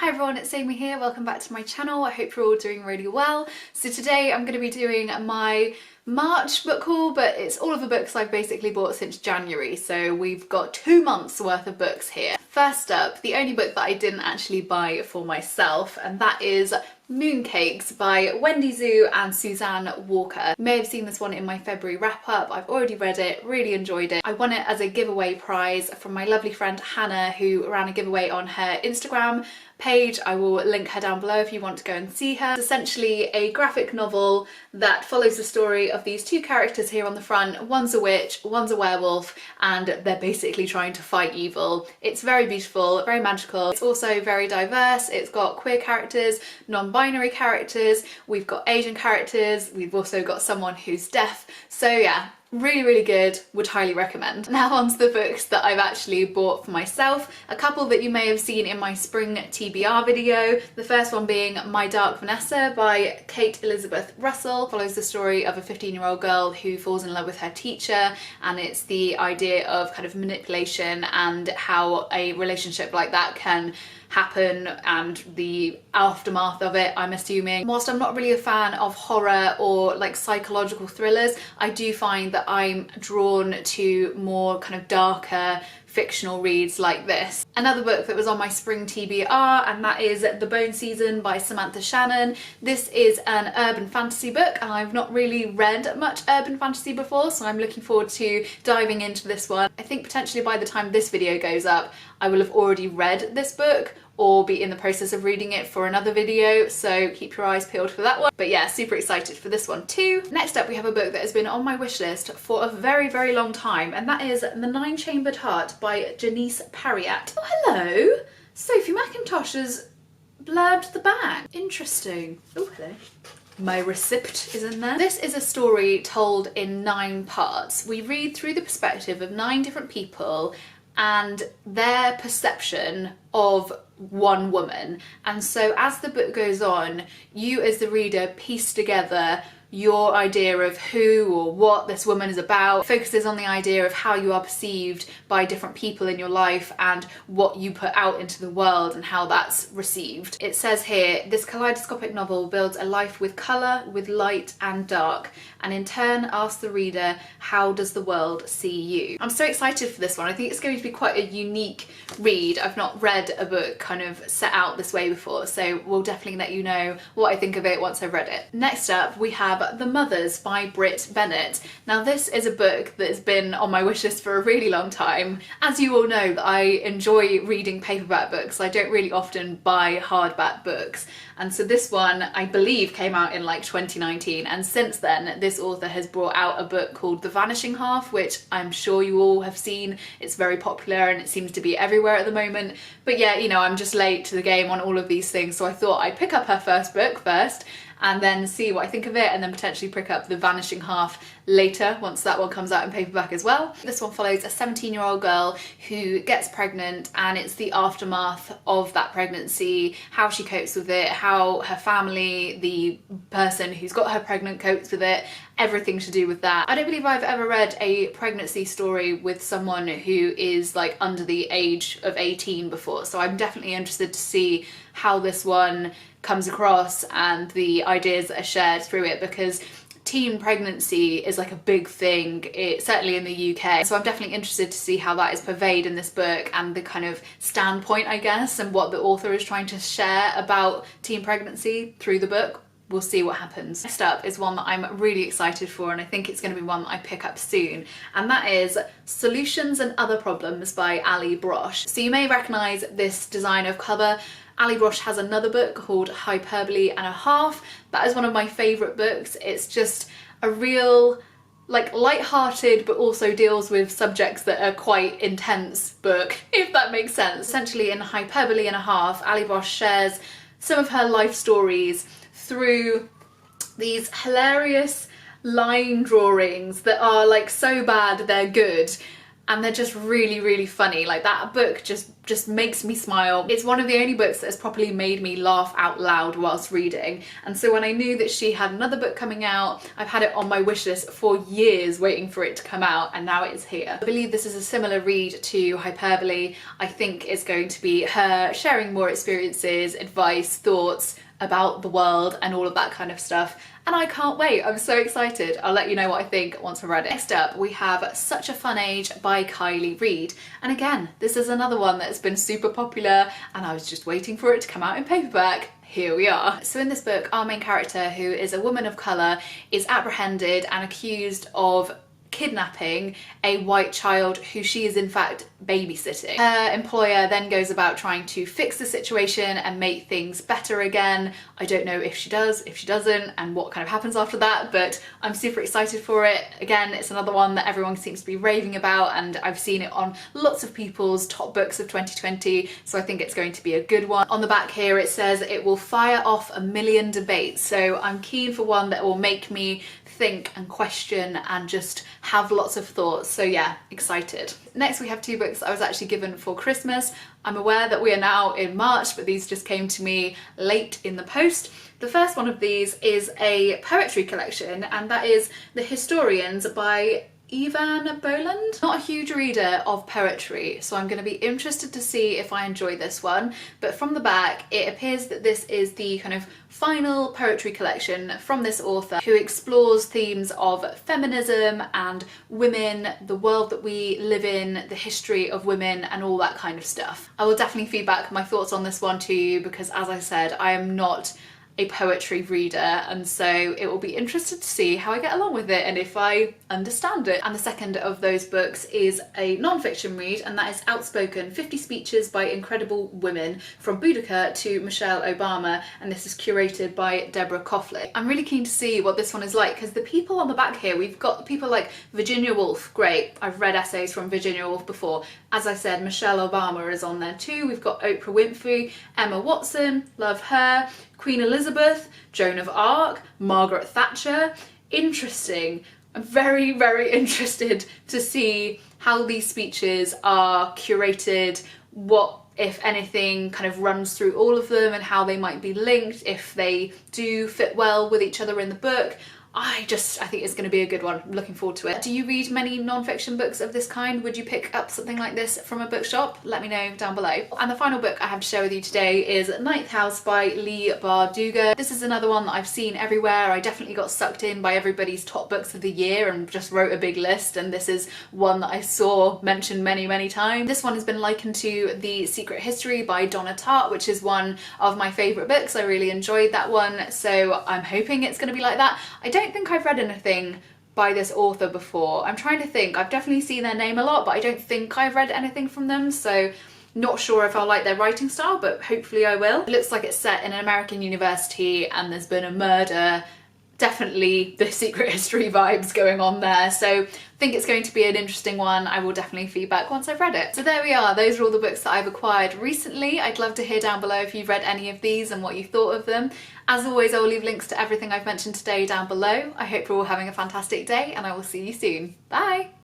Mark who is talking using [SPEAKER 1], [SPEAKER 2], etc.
[SPEAKER 1] Hi everyone, it's Amy here. Welcome back to my channel. I hope you're all doing really well. So today I'm going to be doing my March book haul, but it's all of the books I've basically bought since January. So we've got 2 months worth of books here. First up, the only book that I didn't actually buy for myself, and that is Mooncakes by Wendy Zhu and Suzanne Walker. You may have seen this one in my February wrap up. I've already read it, really enjoyed it. I won it as a giveaway prize from my lovely friend Hannah, who ran a giveaway on her Instagram page. I will link her down below if you want to go and see her. It's essentially a graphic novel that follows the story of these two characters here on the front. One's a witch, one's a werewolf, and they're basically trying to fight evil. It's very beautiful, very magical. It's also very diverse. It's got queer characters, non-binary characters, we've got Asian characters, we've also got someone who's deaf. So yeah, really good, would highly recommend. Now on to the books that I've actually bought for myself. A couple that you may have seen in my spring TBR video. The first one being My Dark Vanessa by Kate Elizabeth Russell. Follows the story of a 15-year-old girl who falls in love with her teacher, and it's the idea of kind of manipulation and how a relationship like that can happen and the aftermath of it, I'm assuming. Whilst I'm not really a fan of horror or like psychological thrillers, I do find that I'm drawn to more kind of darker fictional reads like this. Another book that was on my spring TBR, and that is The Bone Season by Samantha Shannon. This is an urban fantasy book, and I've not really read much urban fantasy before, so I'm looking forward to diving into this one. I think potentially by the time this video goes up, I will have already read this book or be in the process of reading it for another video, so keep your eyes peeled for that one. But yeah, super excited for this one too. Next up we have a book that has been on my wish list for a very long time, and that is The Nine-Chambered Heart by Janice Parriat. Oh hello! Sophie McIntosh has blurbed the back. Interesting. Oh hello. My receipt is in there. This is a story told in 9 parts. We read through the perspective of 9 different people and their perception of one woman, and so as the book goes on, you as the reader piece together your idea of who or what this woman is about. It focuses on the idea of how you are perceived by different people in your life and what you put out into the world and how that's received. It says here, this kaleidoscopic novel builds a life with colour, with light and dark, and in turn asks the reader, how does the world see you? I'm so excited for this one. I think it's going to be quite a unique read. I've not read a book kind of set out this way before, so we'll definitely let you know what I think of it once I've read it. Next up we have The Mothers by Britt Bennett. Now this is a book that's been on my wishlist for a really long time. As you all know, that I enjoy reading paperback books. I don't really often buy hardback books, and so this one I believe came out in like 2019, and since then this author has brought out a book called The Vanishing Half, which I'm sure you all have seen. It's very popular and it seems to be everywhere at the moment, but yeah, you know, I'm just late to the game on all of these things, so I thought I'd pick up her first book first and then see what I think of it, and then potentially pick up The Vanishing Half later once that one comes out in paperback as well. This one follows a 17-year-old girl who gets pregnant, and it's the aftermath of that pregnancy, how she copes with it, how her family, the person who's got her pregnant, copes with it, everything to do with that. I don't believe I've ever read a pregnancy story with someone who is like under the age of 18 before, so I'm definitely interested to see how this one comes across and the ideas that are shared through it, because teen pregnancy is like a big thing, certainly in the UK. So I'm definitely interested to see how that is purveyed in this book and the kind of standpoint, I guess, and what the author is trying to share about teen pregnancy through the book. We'll see what happens. Next up is one that I'm really excited for, and I think it's going to be one that I pick up soon, and that is Solutions and Other Problems by Ali Brosh. So you may recognise this design of cover. Ali Brosh has another book called Hyperbole and a Half. That is one of my favourite books. It's just a real like light-hearted but also deals with subjects that are quite intense book, if that makes sense. Essentially in Hyperbole and a Half, Ali Brosh shares some of her life stories through these hilarious line drawings that are like so bad they're good. and they're just really, really funny. Like, that book just makes me smile. It's one of the only books that has properly made me laugh out loud whilst reading. And so when I knew that she had another book coming out, I've had it on my wish list for years waiting for it to come out, and now it's here. I believe this is a similar read to Hyperbole. I think it's going to be her sharing more experiences, advice, thoughts about the world and all of that kind of stuff, and I can't wait. I'm so excited. I'll let you know what I think once I've read it. Next up, we have Such a Fun Age by Kylie Reid, and again, this is another one that's been super popular and I was just waiting for it to come out in paperback. Here we are. So in this book, our main character, who is a woman of colour, is apprehended and accused of kidnapping a white child who she is in fact babysitting. Her employer then goes about trying to fix the situation and make things better again. I don't know if she does, if she doesn't, and what kind of happens after that, but I'm super excited for it. Again, it's another one that everyone seems to be raving about, and I've seen it on lots of people's top books of 2020, so I think it's going to be a good one. On the back here it says it will fire off a million debates, so I'm keen for one that will make me think and question and just have lots of thoughts. So yeah, excited. Next we have two books I was actually given for Christmas. I'm aware that we are now in March, but these just came to me late in the post. The first one of these is a poetry collection, and that is The Historians by Ivan Boland. Not a huge reader of poetry, so I'm going to be interested to see if I enjoy this one, but from the back it appears that this is the kind of final poetry collection from this author, who explores themes of feminism and women, the world that we live in, the history of women and all that kind of stuff. I will definitely feedback my thoughts on this one to you because, as I said, I am not a poetry reader, and so it will be interesting to see how I get along with it and if I understand it. And the second of those books is a non-fiction read, and that is Outspoken, 50 Speeches by Incredible Women, from Boudica to Michelle Obama, and this is curated by Deborah Coughlin. I'm really keen to see what this one is like, because the people on the back here, we've got people like Virginia Woolf, great, I've read essays from Virginia Woolf before. As I said, Michelle Obama is on there too. We've got Oprah Winfrey, Emma Watson, love her, Queen Elizabeth, Joan of Arc, Margaret Thatcher. Interesting. I'm very, very interested to see how these speeches are curated, what, if anything, kind of runs through all of them and how they might be linked, if they do fit well with each other in the book. I think it's going to be a good one. I'm looking forward to it. Do you read many non-fiction books of this kind? Would you pick up something like this from a bookshop? Let me know down below. And the final book I have to share with you today is Ninth House by Leigh Bardugo. This is another one that I've seen everywhere. I definitely got sucked in by everybody's top books of the year and just wrote a big list, and this is one that I saw mentioned many, many times. This one has been likened to The Secret History by Donna Tartt, which is one of my favourite books. I really enjoyed that one, so I'm hoping it's going to be like that. I don't think I've read anything by this author before. I'm trying to think. I've definitely seen their name a lot, but I don't think I've read anything from them, so not sure if I'll like their writing style, but hopefully I will. It looks like it's set in an American university and there's been a murder. Definitely The Secret History vibes going on there, so I think it's going to be an interesting one. I will definitely feedback once I've read it. So there we are, those are all the books that I've acquired recently. I'd love to hear down below if you've read any of these and what you thought of them. As always, I will leave links to everything I've mentioned today down below. I hope you're all having a fantastic day, and I will see you soon. Bye!